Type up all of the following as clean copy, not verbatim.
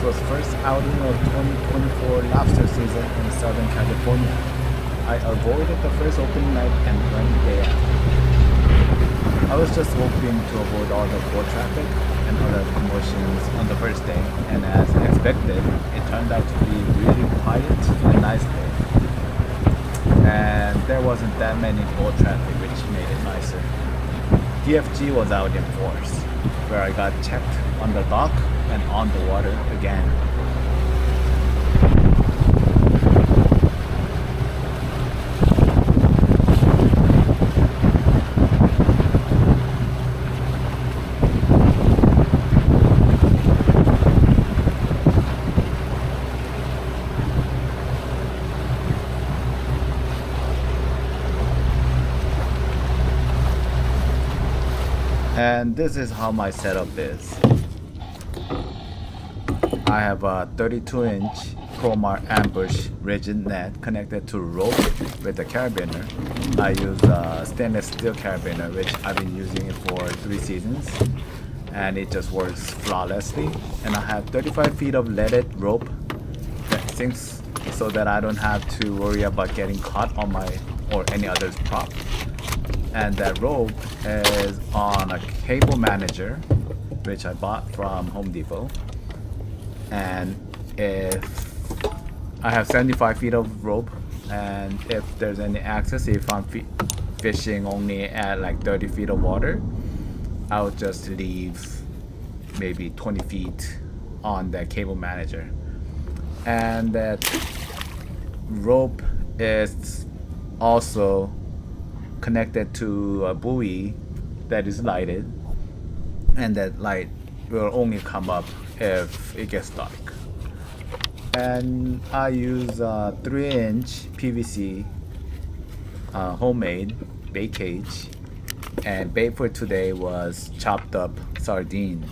was first outing of 2024 lobster season in Southern California. I avoided the first opening night and went day after. I was just hoping to avoid all the boat traffic and other commotions on the first day, and as expected, it turned out to be really quiet and nice day. And there wasn't that many boat traffic, which made it nicer. DFG was out in force, where I got checked on the dock and on the water again. And this is how my setup is. I have a 32-inch Cromar ambush rigid net connected to rope with a carabiner. I use a stainless steel carabiner, which I've been using it for 3 seasons, and it just works flawlessly. And I have 35 feet of leaded rope that sinks so that I don't have to worry about getting caught on my or any other's prop. And that rope is on a cable manager, which I bought from Home Depot. And if I have 75 feet of rope, and if there's any access, if I'm fishing only at like 30 feet of water, I'll just leave maybe 20 feet on that cable manager. And that rope is also connected to a buoy that is lighted, and that light will only come up if it gets dark. And I use a 3-inch PVC homemade bait cage, and bait for today was chopped up sardine.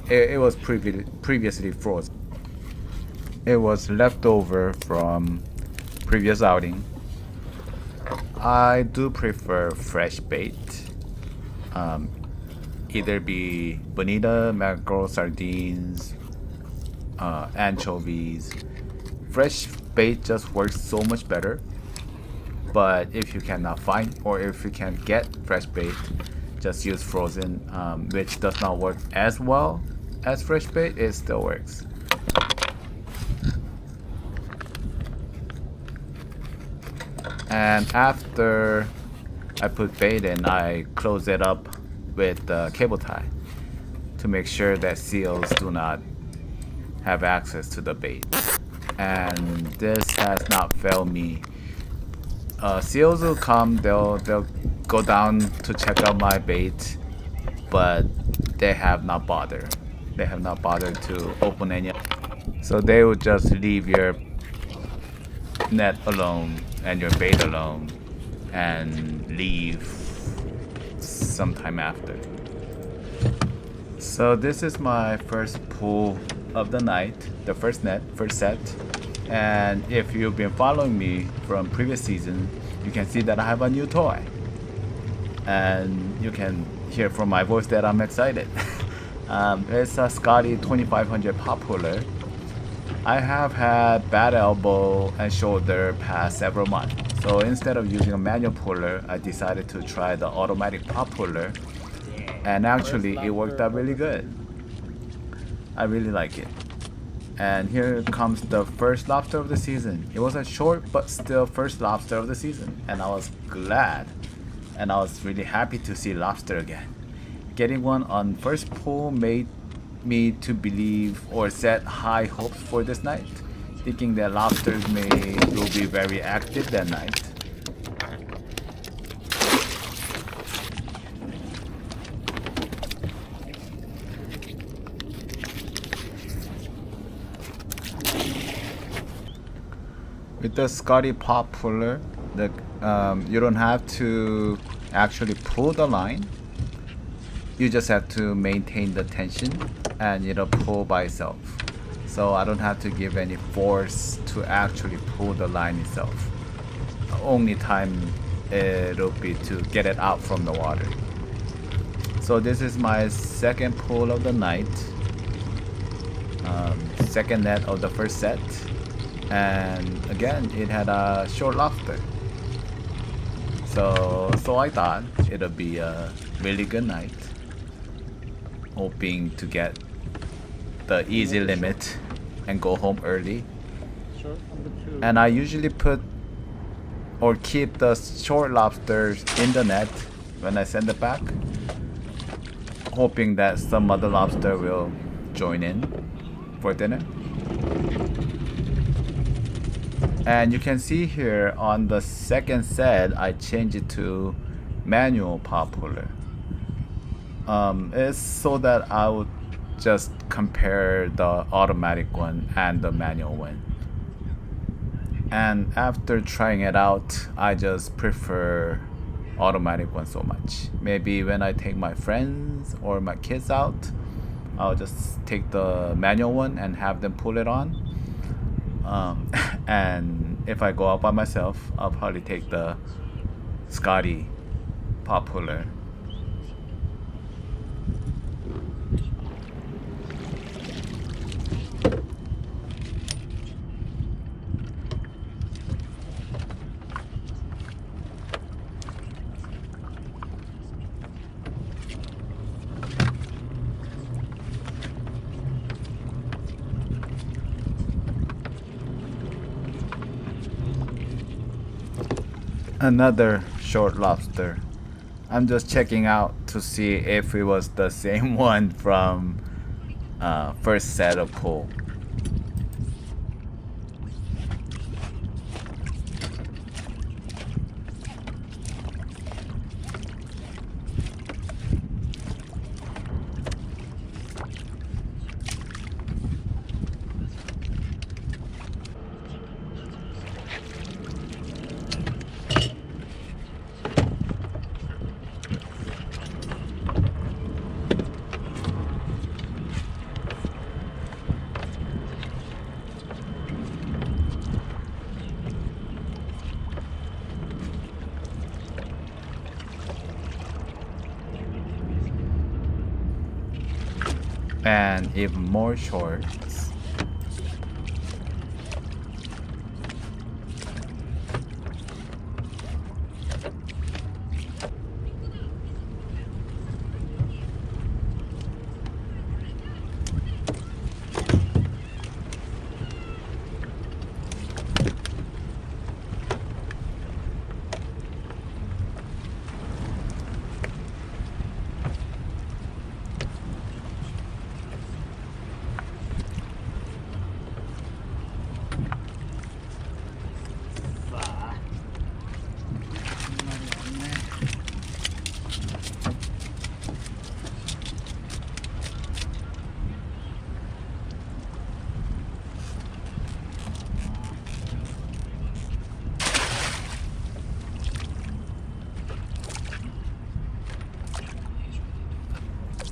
It was previously frozen. It was leftover from previous outing. I do prefer fresh bait, either be bonita, mackerel, sardines, anchovies. Fresh bait just works so much better. But if you cannot find, or if you can't get fresh bait, just use frozen, which does not work as well as fresh bait. It still works. And after I put bait in, I close it up with the cable tie to make sure that seals do not have access to the bait. And this has not failed me. Seals will come, they'll go down to check out my bait, but they have not bothered. They have not bothered to open any. So they will just leave your net alone and your bait alone and leave sometime after. So this is my first pull of the night, the first set. And if you've been following me from previous season, you can see that I have a new toy, and you can hear from my voice that I'm excited. It's a Scotty 2500 pop puller. I have had bad elbow and shoulder past several months, so instead of using a manual puller, I decided to try the automatic pop puller, and actually it worked out really good. I really like it. And here comes the first lobster of the season. It was a short but still first lobster of the season, and I was glad, and I was really happy to see lobster again. Getting one on first pull made me to believe or set high hopes for this night, thinking that lobsters will be very active that night. With the Scotty pop puller, you don't have to actually pull the line. You just have to maintain the tension, and it'll pull by itself. So I don't have to give any force to actually pull the line itself. The only time it'll be to get it out from the water. So this is my second pull of the night. second net of the first set, and again it had a short lobster. So I thought it'll be a really good night, hoping to get the easy limit and go home early. And I usually put or keep the short lobsters in the net when I send it back, hoping that some other lobster will join in for dinner. And you can see here on the second set, I changed it to manual pop puller. It's so that I would just compare the automatic one and the manual one. And after trying it out, I just prefer automatic one so much. Maybe when I take my friends or my kids out, I'll just take the manual one and have them pull it on. And if I go out by myself, I'll probably take the Scotty pop puller. Another short lobster. I'm just checking out to see if it was the same one from first set of pull. And even more shorts.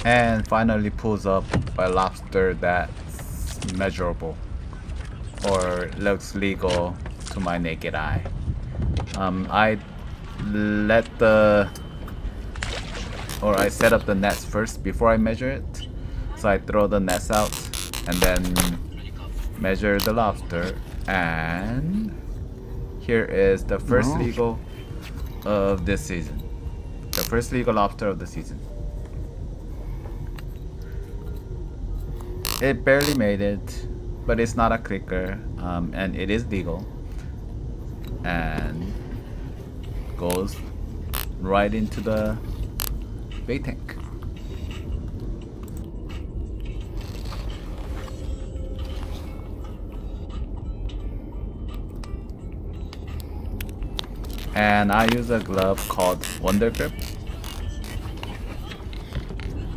And finally pulls up a lobster that's measurable or looks legal to my naked eye. I set up the nets first before I measure it. So I throw the nets out and then measure the lobster, and here is the first legal of this season. The first legal lobster of the season. It barely made it, but it's not a clicker, and it is legal, and goes right into the bait tank. And I use a glove called Wonder Grip,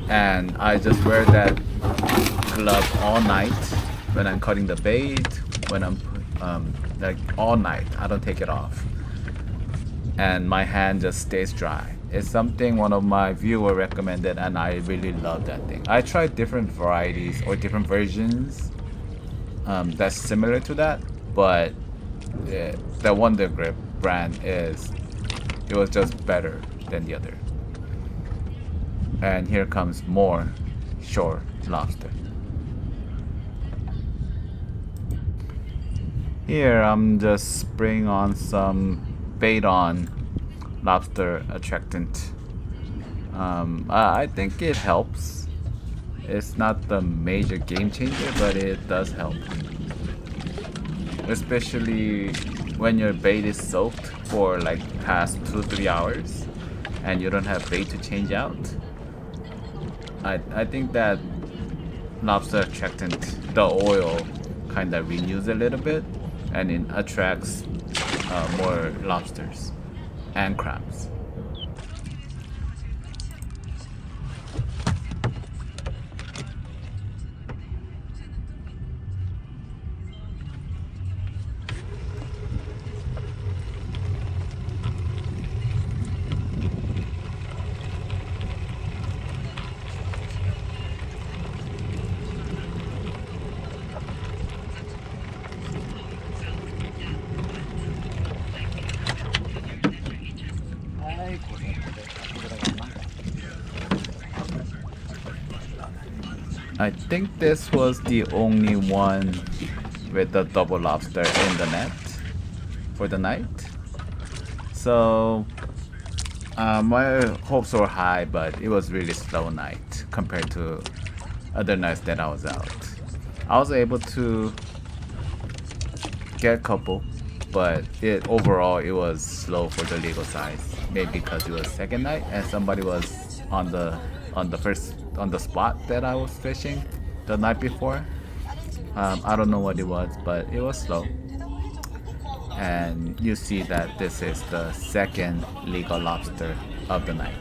and I just wear that glove all night when I'm cutting the bait, when I'm like all night. I don't take it off, and my hand just stays dry. It's something one of my viewers recommended, and I really love that thing. I tried different varieties or different versions that's similar to that, but the Wonder Grip brand it was just better than the other. And here comes more short lobster. Here I'm just spraying on some bait on lobster attractant. I think it helps. It's not the major game changer, but it does help. Especially when your bait is soaked for like past 2-3 hours and you don't have bait to change out. I think that lobster attractant, the oil, kind of renews a little bit and it attracts more lobsters and crabs. I think this was the only one with the double lobster in the net for the night. So my hopes were high, but it was really slow night compared to other nights that I was out. I was able to get a couple, but overall it was slow for the legal size. Maybe because it was second night and somebody was on the spot that I was fishing the night before. I don't know what it was, but it was slow. And you see that this is the second legal lobster of the night,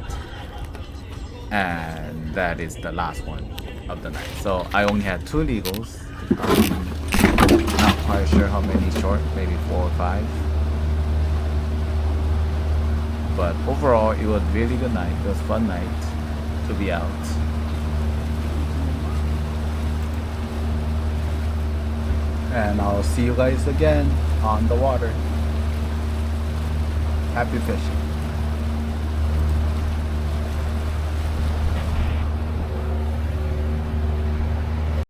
and that is the last one of the night. So I only had 2 legals. Not quite sure how many short, maybe 4 or 5. But overall, it was really good night. It was a fun night to be out. And I'll see you guys again on the water. Happy fishing.